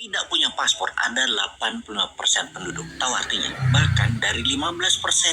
Tidak punya paspor ada 85% penduduk. Tahu artinya? Bahkan dari 15%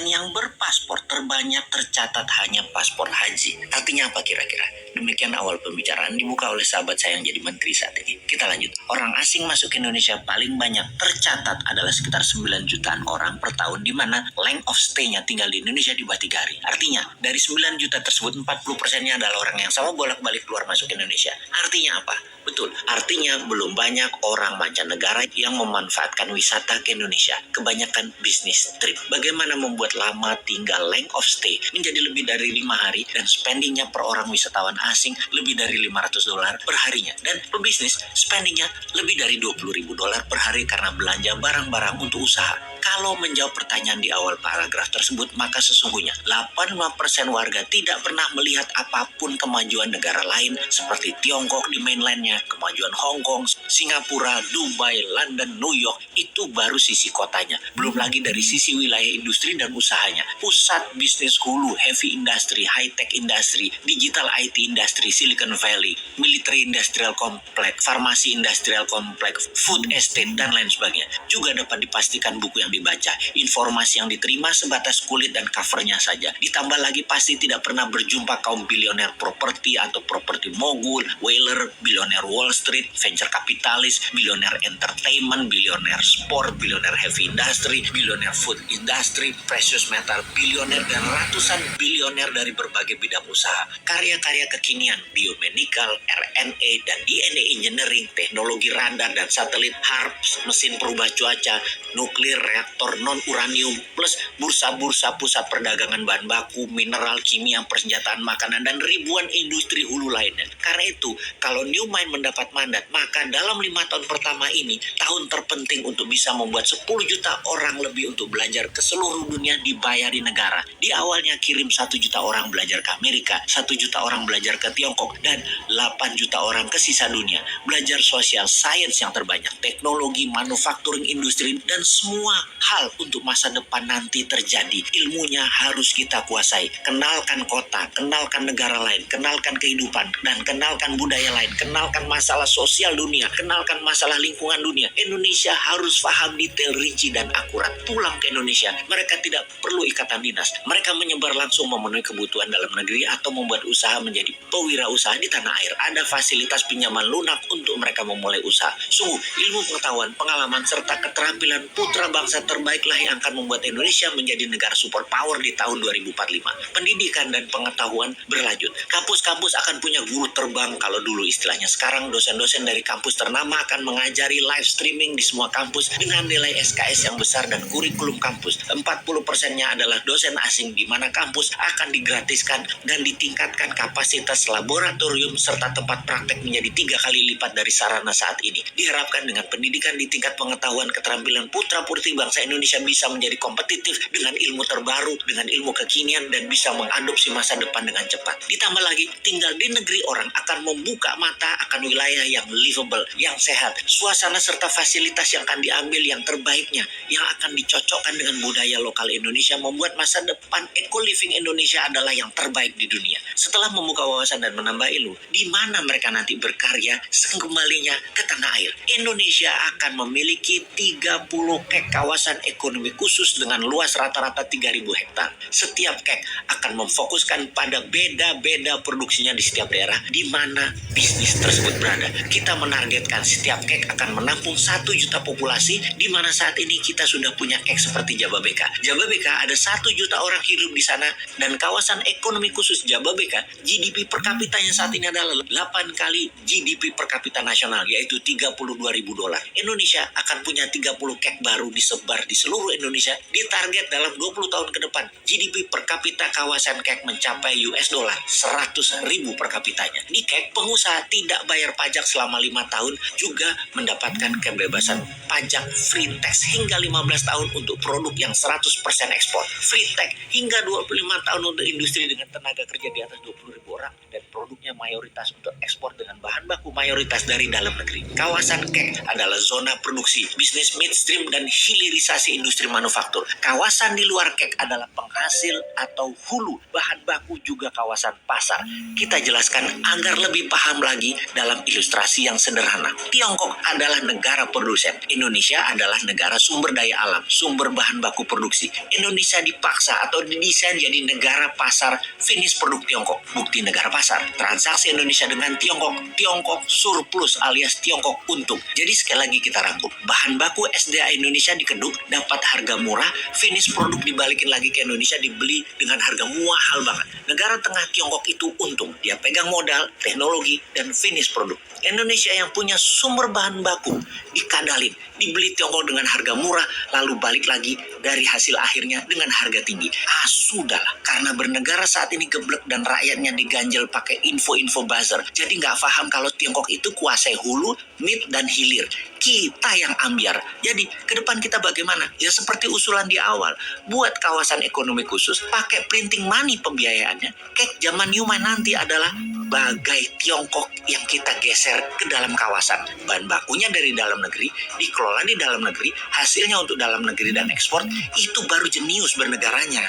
yang berpaspor terbanyak tercatat hanya paspor haji. Artinya apa kira-kira? Demikian awal pembicaraan dibuka oleh sahabat saya yang jadi menteri saat ini. Kita lanjut. Orang asing masuk ke Indonesia paling banyak tercatat adalah sekitar 9 jutaan orang per tahun, di mana length of stay-nya tinggal di Indonesia di bawah 3 hari. Artinya dari 9 juta tersebut 40%-nya adalah orang yang sama bolak-balik keluar masuk Indonesia. Artinya apa? Betul, artinya belum banyak orang mancanegara yang memanfaatkan wisata ke Indonesia. Kebanyakan bisnis trip. Bagaimana membuat lama tinggal length of stay menjadi lebih dari 5 hari dan spendingnya per orang wisatawan asing lebih dari $500 per harinya. Dan pebisnis spendingnya lebih dari $20.000 per hari karena belanja barang-barang untuk usaha. Kalau menjawab pertanyaan di awal paragraf tersebut, maka sesungguhnya 85% warga tidak pernah melihat apapun kemajuan negara lain seperti Tiongkok di mainlandnya, kemajuan Hong Kong, Singapura, Dubai, London, New York. Itu baru sisi kotanya. Belum lagi dari sisi wilayah industri dan usahanya. Pusat bisnis hulu, heavy industry, high-tech industry, digital IT industry, Silicon Valley, military industrial complex, farmasi industrial complex, food estate, dan lain sebagainya. Juga dapat dipastikan buku yang dibaca, informasi yang diterima sebatas kulit dan covernya saja. Ditambah lagi pasti tidak pernah berjumpa kaum bilioner properti atau properti mogul, whaler, bilioner Wall Street, venture kapitalis, bilioner entertainment, bilioner sport, bilioner heavy industry, bilioner food industry, precious metal bilioner, dan ratusan bilioner dari berbagai bidang usaha. Karya-karya kekinian, biomedical, RNA, dan DNA engineering, teknologi radar dan satelit, HARPS, mesin perubah cuaca, nuklir, reaktor non-uranium, plus bursa-bursa pusat perdagangan bahan baku, mineral, kimia, persenjataan, makanan, dan ribuan industri hulu lainnya. Karena itu, kalau New Mind mendapat mandat, maka dalam 5 tahun pertama ini, tahun terpenting untuk bisa membuat 10 juta orang lebih untuk belajar ke seluruh dunia dibayar di negara. Di awalnya kirim 1 juta orang belajar ke Amerika, 1 juta orang belajar ke Tiongkok, dan 8 juta orang ke sisa dunia. Belajar social science yang terbanyak, teknologi, manufacturing, industri, dan semua hal untuk masa depan nanti terjadi. Ilmunya harus kita kuasai. Kenalkan kota, kenalkan negara lain, kenalkan kehidupan, dan kenalkan budaya lain, kenalkan masalah sosial dunia, kenalkan masalah lingkungan dunia. Indonesia harus paham detail, rinci, dan akurat. Pulang ke Indonesia, mereka tidak perlu ikatan dinas. Mereka menyebar langsung memenuhi kebutuhan dalam negeri atau membuat usaha menjadi pewirausaha di tanah air. Ada fasilitas pinjaman lunak untuk mereka memulai usaha. Sungguh, ilmu pengetahuan, pengalaman, serta keterampilan putra bangsa terbaiklah yang akan membuat Indonesia menjadi negara superpower di tahun 2045. Pendidikan dan pengetahuan berlanjut. Kampus-kampus akan punya guru terbang kalau dulu istilahnya. Sekarang dosen-dosen dari kampus ternama akan mengajari live streaming di semua kampus dengan nilai SKS yang besar dan kurikulum kampus. 40%-nya adalah dosen asing, di mana kampus akan digratiskan dan ditingkatkan kapasitas laboratorium serta tempat praktek menjadi 3 kali lipat dari sarana saat ini. Diharapkan dengan pendidikan di tingkat pengetahuan, keterampilan putra-putri bangsa Indonesia bisa menjadi kompetitif dengan ilmu terbaru, dengan ilmu kekinian, dan bisa mengadopsi masa depan dengan cepat. Ditambah lagi, tinggal di negeri orang akan membuka mata akan wilayah yang livable, yang sehat, suasana serta fasilitas yang akan diambil yang terbaiknya, yang akan dicocokkan dengan budaya lokal Indonesia, membuat masa depan eco-living Indonesia adalah yang terbaik di dunia. Setelah membuka wawasan dan menambah ilmu, di mana mereka nanti berkarya sekembalinya ke tanah air. Indonesia akan memiliki 30 kek kawasan ekonomi khusus dengan luas rata-rata 3.000 hektar. Setiap kek akan memfokuskan pada beda-beda produksinya di setiap daerah di mana bisnis tersebut berada. Kita menargetkan setiap kek akan menampung 1 juta populasi, di mana saat ini kita sudah punya kek seperti Jababeka. Jababeka ada 1 juta orang hidup di sana, dan kawasan ekonomi khusus Jababeka, GDP per kapitanya saat ini adalah 8 kali GDP per kapita nasional, yaitu $32.000. Indonesia akan punya 30 kek baru disebar di seluruh Indonesia. Ditarget dalam 20 tahun ke depan, GDP per kapita kawasan kek mencapai $100.000 per kapitanya. Di kek, pengusaha tidak bayar pajak selama 5 tahun, juga mendapatkan kebebasan pajak free tax hingga 15 tahun untuk produk yang 100% ekspor. Free tax hingga 25 tahun untuk industri dengan tenaga kerja di atas 20.000 orang dan produknya mayoritas untuk ekspor dengan bahan baku mayoritas dari dalam negeri. Kawasan KEK adalah zona produksi, bisnis midstream dan hilirisasi industri manufaktur. Kawasan di luar KEK adalah penghasil atau hulu, bahan baku juga kawasan pasar. Kita jelaskan agar lebih paham lagi dalam ilustrasi yang sederhana. Tiongkok adalah negara produsen. Indonesia adalah negara sumber daya alam, sumber bahan baku produksi. Indonesia dipaksa atau didesain jadi negara pasar finish produk Tiongkok. Bukti negara pasar, transaksi Indonesia dengan Tiongkok, Tiongkok surplus alias Tiongkok untung. Jadi sekali lagi kita rangkum, bahan baku SDA Indonesia dikeduk, dapat harga murah, finish produk dibalikin lagi ke Indonesia, dibeli dengan harga mahal banget. Negara tengah Tiongkok itu untung, dia pegang modal, teknologi, dan finish produk. Indonesia yang punya sumber bahan baku dikadalin, dibeli Tiongkok dengan harga murah, lalu balik lagi dari hasil akhirnya dengan harga tinggi. Sudahlah, karena bernegara saat ini geblek dan rakyatnya diganjel pakai info-info buzzer, jadi nggak paham kalau Tiongkok itu kuasai hulu, mid, dan hilir. Kita yang ambiar. Jadi ke depan kita bagaimana? Ya seperti usulan di awal, buat kawasan ekonomi khusus, pakai printing money pembiayaannya. Kayak zaman Newman nanti adalah bagai Tiongkok yang kita geser ke dalam kawasan. Bahan bakunya dari dalam negeri, dikelola di dalam negeri, hasilnya untuk dalam negeri dan ekspor, itu baru jenius bernegaranya.